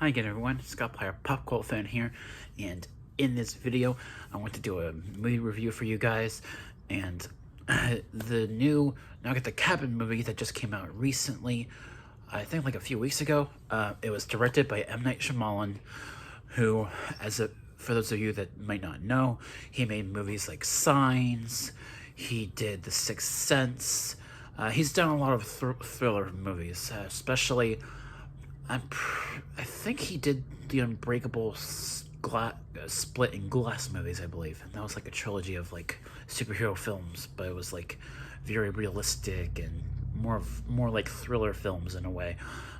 Hi again everyone, Scott Player, Pop Cult Fan here, and in this video I want to do a movie review for you guys, and the new Knock at the Cabin movie that just came out recently, I think like a few weeks ago. It was directed by M. Night Shyamalan, who, for those of you that might not know, he made movies like Signs, he did The Sixth Sense, he's done a lot of thriller movies, especially I think he did the Unbreakable Split and Glass movies, I believe. And that was like a trilogy of like superhero films, but it was like very realistic and more like thriller films in a way.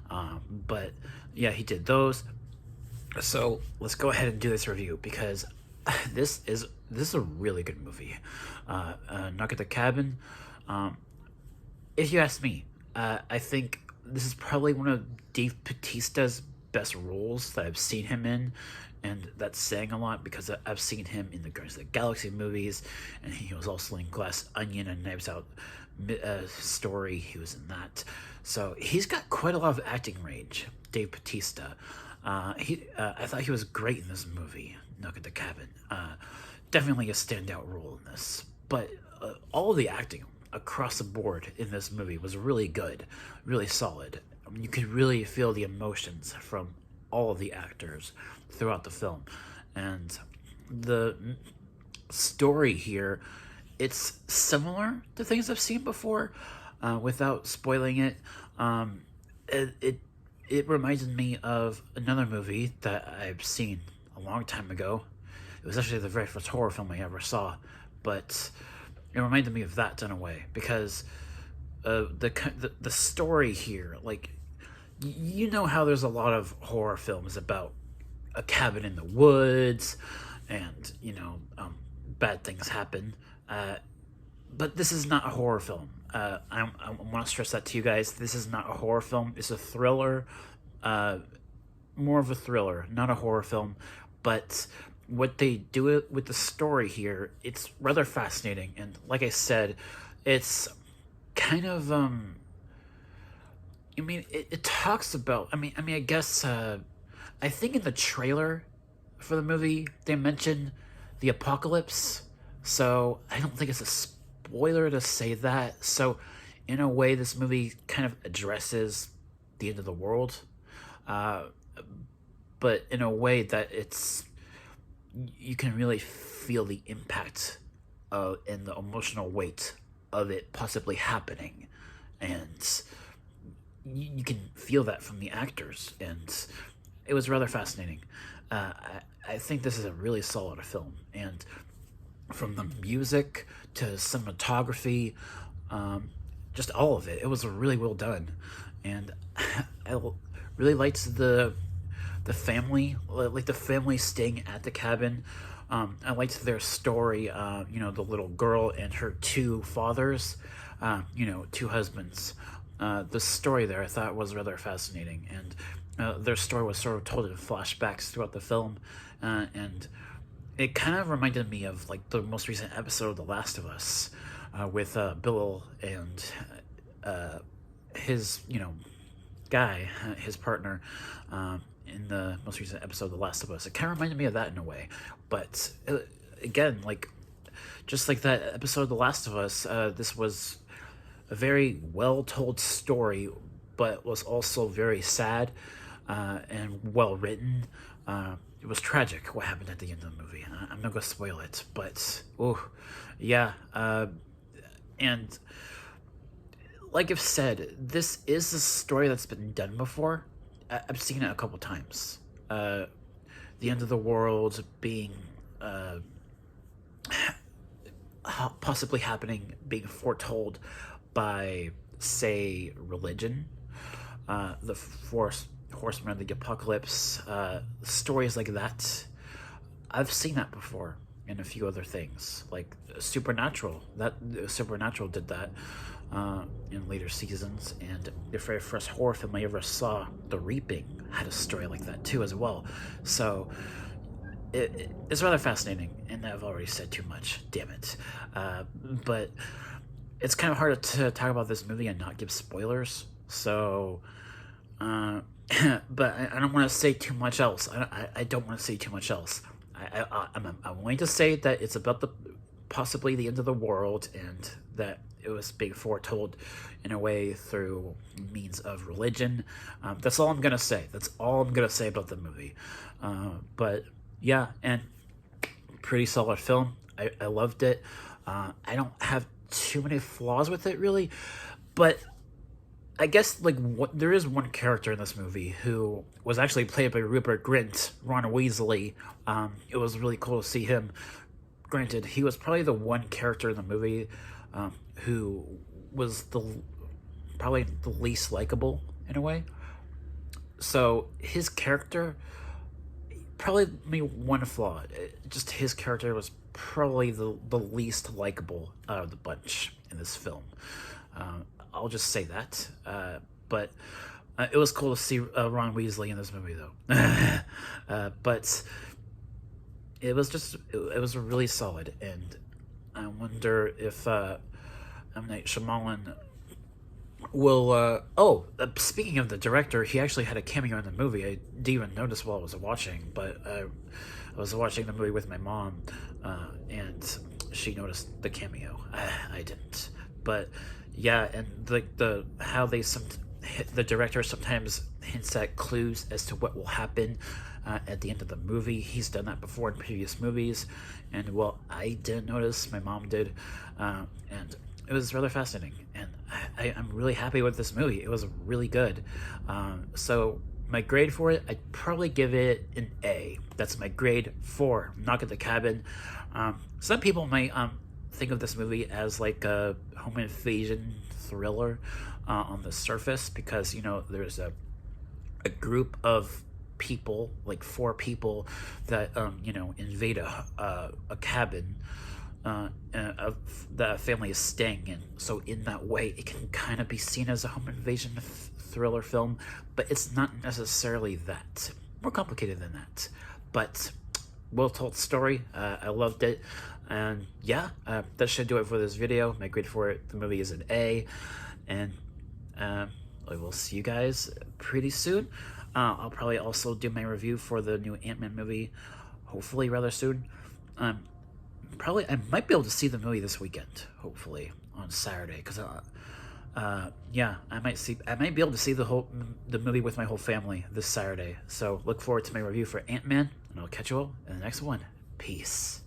But yeah, he did those. So let's go ahead and do this review because this is a really good movie. Knock at the Cabin. If you ask me, I think this is probably one of Dave Bautista's best roles that I've seen him in, and that's saying a lot because I've seen him in the Guardians of the Galaxy movies, and he was also in Glass Onion and Knives Out Story. He was in that, so he's got quite a lot of acting range. Dave Bautista. I thought he was great in this movie, Knock at the Cabin. Definitely a standout role in this, but all of the acting across the board in this movie was really good, really solid. You could really feel the emotions from all of the actors throughout the film. And the story here, it's similar to things I've seen before, without spoiling it. It reminded me of another movie that I've seen a long time ago. It was actually the very first horror film I ever saw, but it reminded me of that in a way because the story here, like, you know how there's a lot of horror films about a cabin in the woods, and bad things happen. But this is not a horror film. I want to stress that to you guys. This is not a horror film. It's a thriller, more of a thriller, not a horror film. But what they do with the story here, it's rather fascinating. And like I said, it's kind of it talks about. I guess I think in the trailer for the movie they mention the apocalypse, so I don't think it's a spoiler to say that. So, in a way, this movie kind of addresses the end of the world, but in a way that you can really feel the impact and the emotional weight of it possibly happening, and you can feel that from the actors, and it was rather fascinating. I think this is a really solid film, and from the music to cinematography, just all of it, it was really well done, and I really liked the family, like the family staying at the cabin. I liked their story. The little girl and her two fathers, two husbands. The story there I thought was rather fascinating, and their story was sort of told in flashbacks throughout the film, and it kind of reminded me of like the most recent episode of The Last of Us, with Bill and his guy, his partner, in the most recent episode of The Last of Us. It kind of reminded me of that in a way, but again, like just like that episode of The Last of Us, this was a very well told story, but was also very sad, and well written. It was tragic what happened at the end of the movie. I'm not gonna spoil it, but yeah. And like I've said, this is a story that's been done before. I've seen it a couple times. The end of the world being possibly happening, being foretold by, say, religion, the horsemen of the apocalypse, stories like that. I've seen that before in a few other things, like Supernatural. Supernatural did that in later seasons, and the very first horror film I ever saw, The Reaping, had a story like that too as well. So it's rather fascinating, and I've already said too much. Damn it! But it's kind of hard to talk about this movie and not give spoilers. So but I don't want to say too much else. I don't want to say too much else. I'm going to say that it's about the possibly the end of the world, and that it was being foretold in a way through means of religion. That's all I'm gonna say. That's all I'm gonna say about the movie. But yeah, and pretty solid film. I loved it. I don't have too many flaws with it really, but I guess there is one character in this movie who was actually played by Rupert Grint, Ron Weasley. It was really cool to see him. Granted, he was probably the one character in the movie who was probably the least likable in a way. So his character, probably maybe one flaw. Just his character was probably the least likable out of the bunch in this film. I'll just say that. But it was cool to see Ron Weasley in this movie, though. But it was really solid, and I wonder if M. Night Shyamalan will. Speaking of the director, he actually had a cameo in the movie. I didn't even notice while I was watching, but I was watching the movie with my mom, and she noticed the cameo. I didn't, but yeah, and the how the director sometimes hints at clues as to what will happen at the end of the movie. He's done that before in previous movies, and well, I didn't notice, my mom did, and it was rather fascinating, and I'm really happy with this movie. It was really good. So my grade for it, I'd probably give it an A. That's my grade for Knock at the Cabin. Some people might think of this movie as like a home invasion thriller on the surface, because there's a group of people, like 4 people, that invade a cabin that a family is staying in. So in that way, it can kind of be seen as a home invasion thriller film, but it's not necessarily that. More complicated than that. But well-told story. I loved it. And yeah, that should do it for this video. My grade for it, the movie, is an A. And I will see you guys pretty soon. I'll probably also do my review for the new Ant-Man movie, hopefully rather soon. I might be able to see the movie this weekend, hopefully on Saturday, because yeah, I might be able to see the movie with my whole family this Saturday. So look forward to my review for Ant-Man, and I'll catch you all in the next one. Peace.